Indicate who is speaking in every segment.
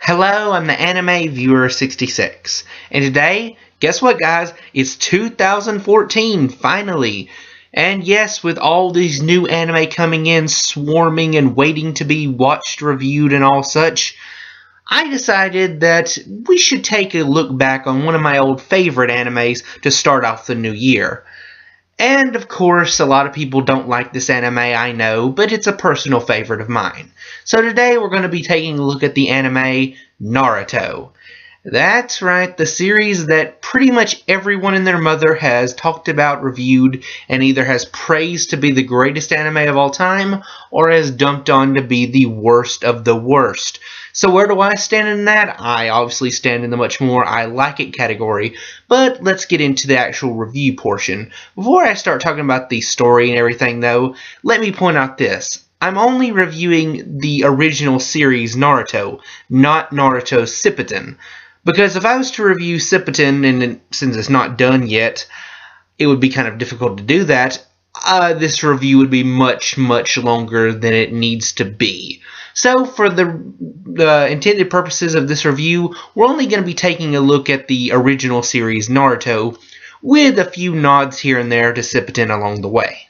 Speaker 1: Hello, I'm the Anime Viewer 66, and today, guess what guys, it's 2014, finally! And yes, with all these new anime coming in, swarming and waiting to be watched, reviewed, and all such, I decided that we should take a look back on one of my old favorite animes to start off the new year. And of course, a lot of people don't like this anime, I know, but it's a personal favorite of mine. So today we're going to be taking a look at the anime Naruto. That's right, the series that pretty much everyone and their mother has talked about, reviewed, and either has praised to be the greatest anime of all time, or has dumped on to be the worst of the worst. So where do I stand in that? I obviously stand in the much more I like it category, but let's get into the actual review portion. Before I start talking about the story and everything though, let me point out this. I'm only reviewing the original series Naruto, not Naruto Shippuden. Because if I was to review Shippuden, and since it's not done yet, it would be kind of difficult to do that, this review would be much, much longer than it needs to be. So for the intended purposes of this review, we're only going to be taking a look at the original series Naruto, with a few nods here and there to Shippuden along the way.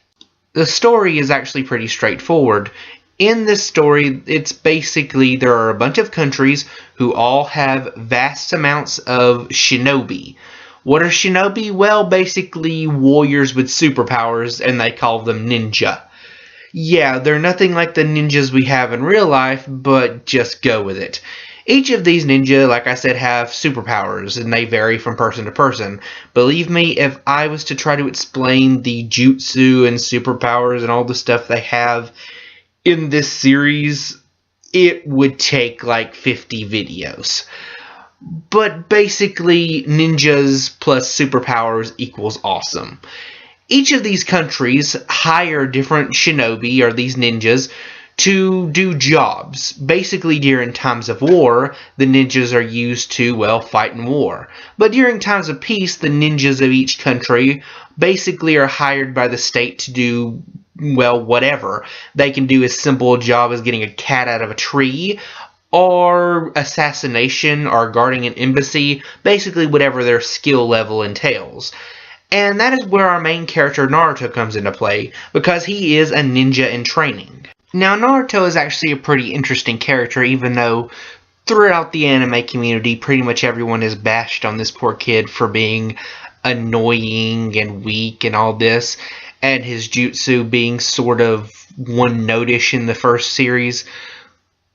Speaker 1: The story is actually pretty straightforward. In this story, it's basically there are a bunch of countries who all have vast amounts of shinobi. What are shinobi? Well, basically warriors with superpowers, and they call them ninja. Yeah, they're nothing like the ninjas we have in real life, but just go with it. Each of these ninja, like I said, have superpowers, and they vary from person to person. Believe me, if I was to try to explain the jutsu and superpowers and all the stuff they have in this series, it would take like 50 videos. But basically, ninjas plus superpowers equals awesome. Each of these countries hire different shinobi, or these ninjas, to do jobs. Basically, during times of war, the ninjas are used to, well, fight in war. But during times of peace, the ninjas of each country basically are hired by the state to do, well, whatever. They can do as simple a job as getting a cat out of a tree, or assassination, or guarding an embassy, basically whatever their skill level entails. And that is where our main character Naruto comes into play, because he is a ninja in training. Now, Naruto is actually a pretty interesting character, even though throughout the anime community, pretty much everyone has bashed on this poor kid for being annoying and weak and all this, and his jutsu being sort of one-notish in the first series.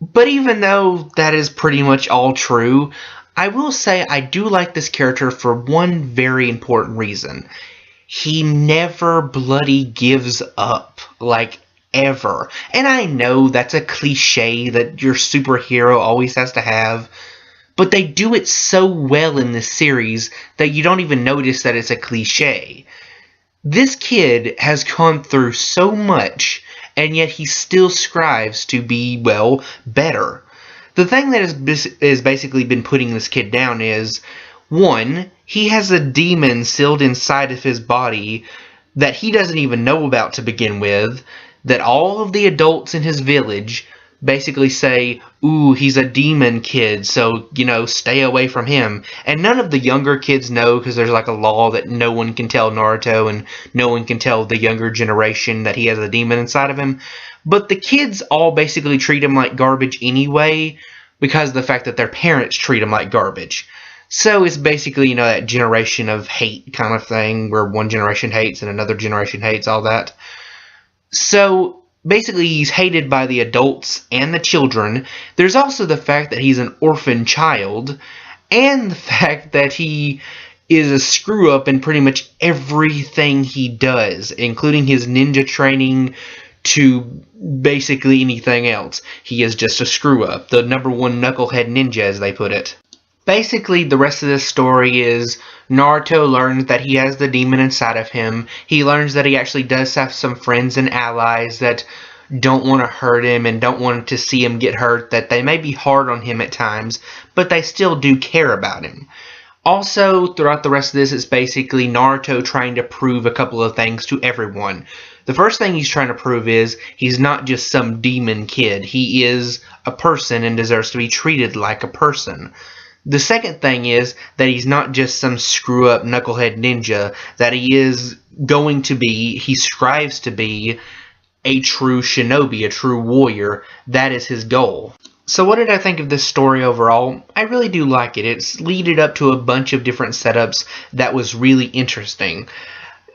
Speaker 1: But even though that is pretty much all true, I will say I do like this character for one very important reason. He never bloody gives up, like, ever. And I know that's a cliche that your superhero always has to have, but they do it so well in this series that you don't even notice that it's a cliche. This kid has gone through so much, and yet he still strives to be, well, better. The thing that has basically been putting this kid down is, one, he has a demon sealed inside of his body that he doesn't even know about to begin with, that all of the adults in his village basically say, ooh, he's a demon kid, so, stay away from him. And none of the younger kids know, because there's like a law that no one can tell Naruto and no one can tell the younger generation that he has a demon inside of him. But the kids all basically treat him like garbage anyway, because of the fact that their parents treat him like garbage. So it's basically, that generation of hate kind of thing, where one generation hates and another generation hates, all that. So basically he's hated by the adults and the children. There's also the fact that he's an orphan child, and the fact that he is a screw-up in pretty much everything he does, including his ninja training to basically anything else. He is just a screw-up, the number one knucklehead ninja, as they put it. Basically, the rest of this story is Naruto learns that he has the demon inside of him. He learns that he actually does have some friends and allies that don't want to hurt him and don't want to see him get hurt, that they may be hard on him at times, but they still do care about him. Also, throughout the rest of this, it's basically Naruto trying to prove a couple of things to everyone. The first thing he's trying to prove is he's not just some demon kid. He is a person and deserves to be treated like a person. The second thing is that he's not just some screw-up knucklehead ninja, that he strives to be a true shinobi, a true warrior. That is his goal. So what did I think of this story overall? I really do like it. It's leaded up to a bunch of different setups that was really interesting.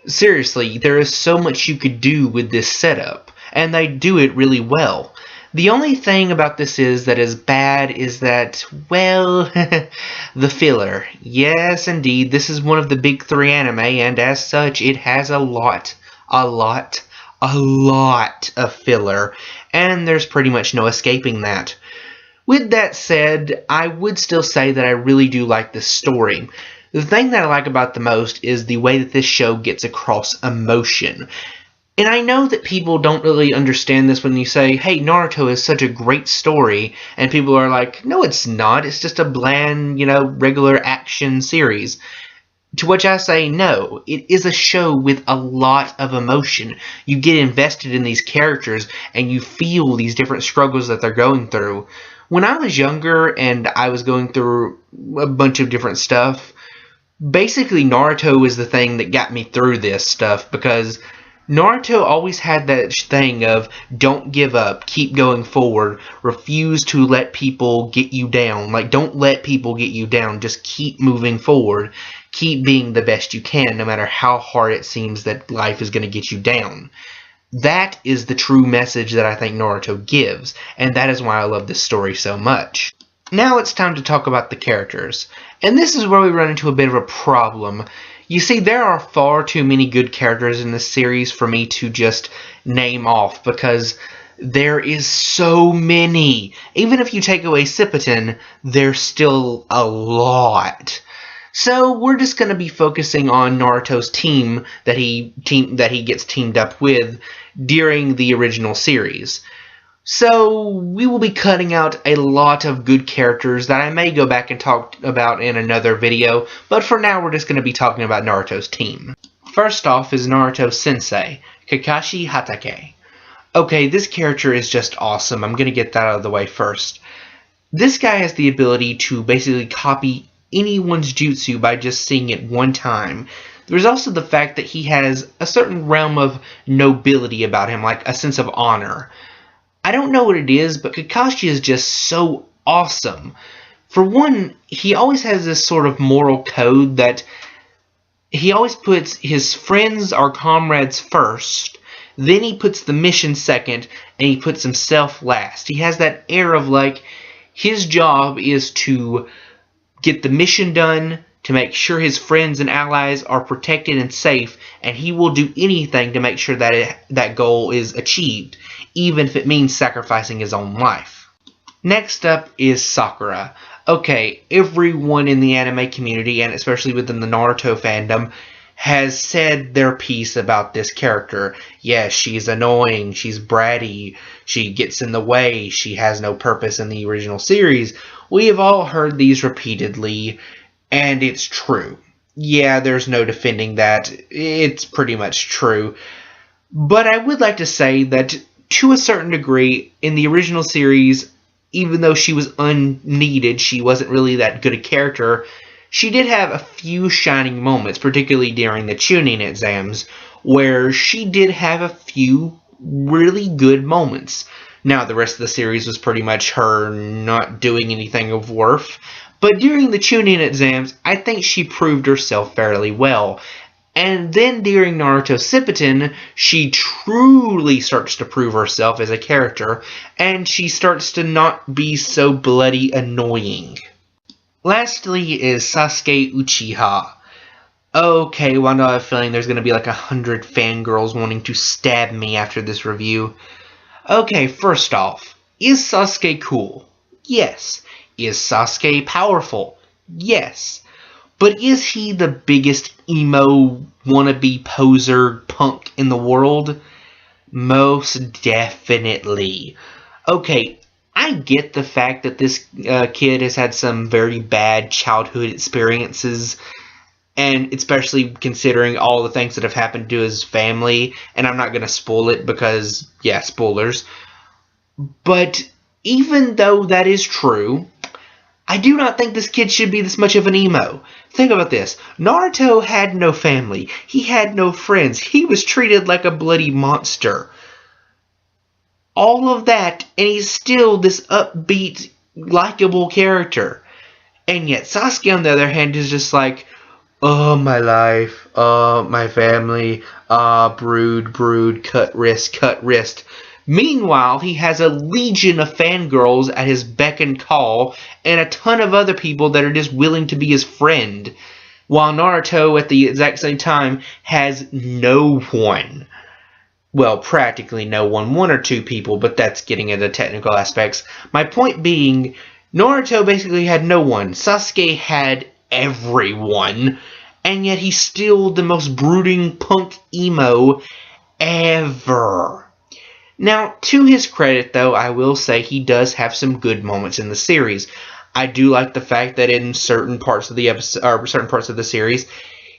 Speaker 1: Seriously, there is so much you could do with this setup, and they do it really well. The only thing about this is bad is that, well, the filler. Yes, indeed, this is one of the big three anime, and as such, it has a lot of filler, and there's pretty much no escaping that. With that said, I would still say that I really do like this story. The thing that I like about the most is the way that this show gets across emotion. And I know that people don't really understand this when you say, hey, Naruto is such a great story, and people are like, no, it's not. It's just a bland, regular action series. To which I say, no, it is a show with a lot of emotion. You get invested in these characters, and you feel these different struggles that they're going through. When I was younger and I was going through a bunch of different stuff, basically Naruto is the thing that got me through this stuff, because Naruto always had that thing of don't give up, keep going forward, refuse to let people get you down. Like, don't let people get you down, just keep moving forward, keep being the best you can, no matter how hard it seems that life is going to get you down. That is the true message that I think Naruto gives, and that is why I love this story so much. Now it's time to talk about the characters, and this is where we run into a bit of a problem. You see, there are far too many good characters in this series for me to just name off, because there is so many. Even if you take away Sippiton, there's still a lot. So we're just going to be focusing on Naruto's team that he gets teamed up with during the original series. So we will be cutting out a lot of good characters that I may go back and talk about in another video, but for now we're just going to be talking about Naruto's team. First off is Naruto Sensei, Kakashi Hatake. Okay, this character is just awesome. I'm going to get that out of the way first. This guy has the ability to basically copy anyone's jutsu by just seeing it one time. There's also the fact that he has a certain realm of nobility about him, like a sense of honor. I don't know what it is, but Kakashi is just so awesome. For one, he always has this sort of moral code that he always puts his friends or comrades first, then he puts the mission second, and he puts himself last. He has that air of like, his job is to get the mission done, to make sure his friends and allies are protected and safe, and he will do anything to make sure that that goal is achieved, even if it means sacrificing his own life. Next up is Sakura. Okay, everyone in the anime community, and especially within the Naruto fandom, has said their piece about this character. Yes, she's annoying, she's bratty, she gets in the way, she has no purpose in the original series. We have all heard these repeatedly, and it's true. Yeah, there's no defending that. It's pretty much true. But I would like to say that, to a certain degree, in the original series, even though she was unneeded, she wasn't really that good a character, she did have a few shining moments, particularly during the Chunin exams, where she did have a few really good moments. Now, the rest of the series was pretty much her not doing anything of worth, but during the Chunin exams, I think she proved herself fairly well. And then during Naruto Shippuden, she truly starts to prove herself as a character, and she starts to not be so bloody annoying. Lastly is Sasuke Uchiha. Okay, well, I have a feeling there's going to be like 100 fangirls wanting to stab me after this review. Okay, first off, is Sasuke cool? Yes. Is Sasuke powerful? Yes. But is he the biggest emo wannabe poser punk in the world? Most definitely. Okay, I get the fact that this kid has had some very bad childhood experiences. and especially considering all the things that have happened to his family, and I'm not going to spoil it because, yeah, spoilers. But even though that is true, I do not think this kid should be this much of an emo. Think about this. Naruto had no family. He had no friends. He was treated like a bloody monster. All of that, and he's still this upbeat, likable character. And yet Sasuke, on the other hand, is just like, oh, my life, my family, brood, cut wrist. Meanwhile, he has a legion of fangirls at his beck and call, and a ton of other people that are just willing to be his friend. While Naruto, at the exact same time, has no one. Well, practically no one. One or two people, but that's getting into technical aspects. My point being, Naruto basically had no one. Sasuke had everyone. And yet he's still the most brooding punk emo ever. Now, to his credit, though, I will say he does have some good moments in the series. I do like the fact that in certain parts of the episode, or certain parts of the series,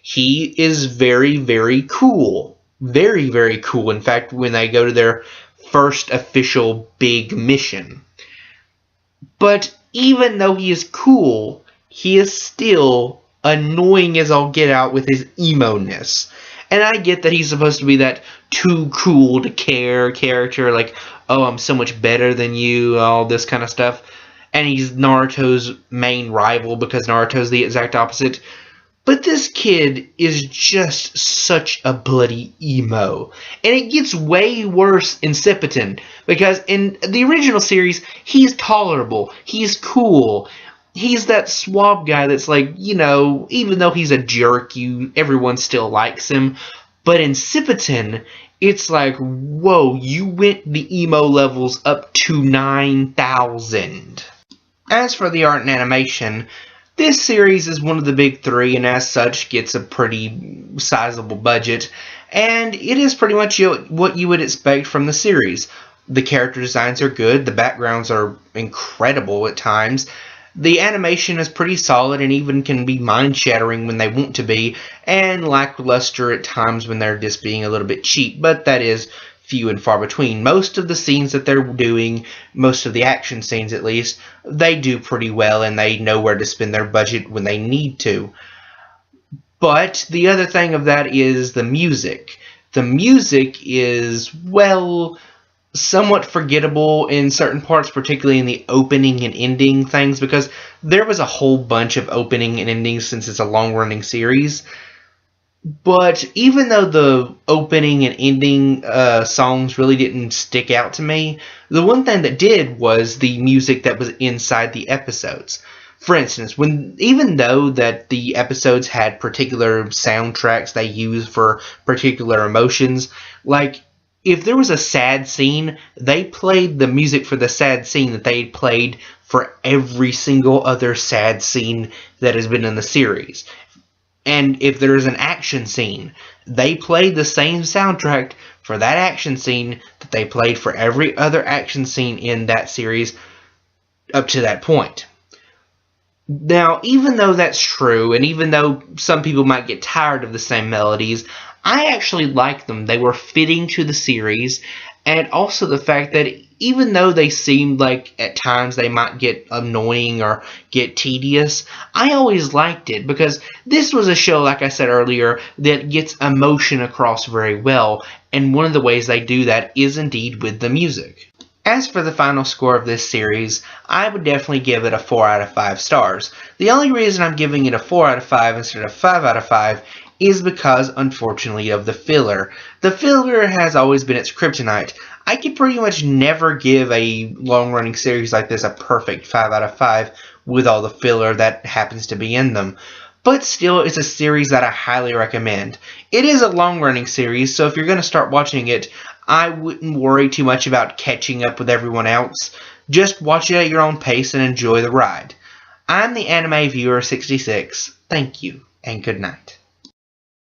Speaker 1: he is very, very cool. Very, very cool. In fact, when they go to their first official big mission. But even though he is cool, he is still annoying as all get out with his emo-ness. And I get that he's supposed to be that too cool to care character, like, oh, I'm so much better than you, all this kind of stuff. And he's Naruto's main rival because Naruto's the exact opposite. But this kid is just such a bloody emo. And it gets way worse in Shippuden, because in the original series, he's tolerable, he's cool. He's that swab guy that's like, you know, even though he's a jerk, everyone still likes him. But in Shippuden, it's like, whoa, you went the emo levels up to 9,000. As for the art and animation, this series is one of the big three, and as such gets a pretty sizable budget. And it is pretty much what you would expect from the series. The character designs are good, the backgrounds are incredible at times. The animation is pretty solid and even can be mind-shattering when they want to be, and lackluster at times when they're just being a little bit cheap, but that is few and far between. Most of the scenes that they're doing, most of the action scenes at least, they do pretty well and they know where to spend their budget when they need to. But the other thing of that is the music. The music is, well, somewhat forgettable in certain parts, particularly in the opening and ending things, because there was a whole bunch of opening and endings since it's a long-running series. But even though the opening and ending songs really didn't stick out to me, the one thing that did was the music that was inside the episodes. For instance, even though that the episodes had particular soundtracks they used for particular emotions, like if there was a sad scene, they played the music for the sad scene that they played for every single other sad scene that has been in the series. And if there's an action scene, they played the same soundtrack for that action scene that they played for every other action scene in that series up to that point. Now, even though that's true, and even though some people might get tired of the same melodies, I actually like them. They were fitting to the series, and also the fact that even though they seemed like at times they might get annoying or get tedious, I always liked it because this was a show, like I said earlier, that gets emotion across very well, and one of the ways they do that is indeed with the music. As for the final score of this series, I would definitely give it a 4 out of 5 stars. The only reason I'm giving it a 4 out of 5 instead of 5 out of 5 is because, unfortunately, of the filler. The filler has always been its kryptonite. I could pretty much never give a long-running series like this a perfect 5 out of 5 with all the filler that happens to be in them. But still, it's a series that I highly recommend. It is a long-running series, so if you're going to start watching it, I wouldn't worry too much about catching up with everyone else. Just watch it at your own pace and enjoy the ride. I'm the Anime Viewer 66. Thank you, and good night.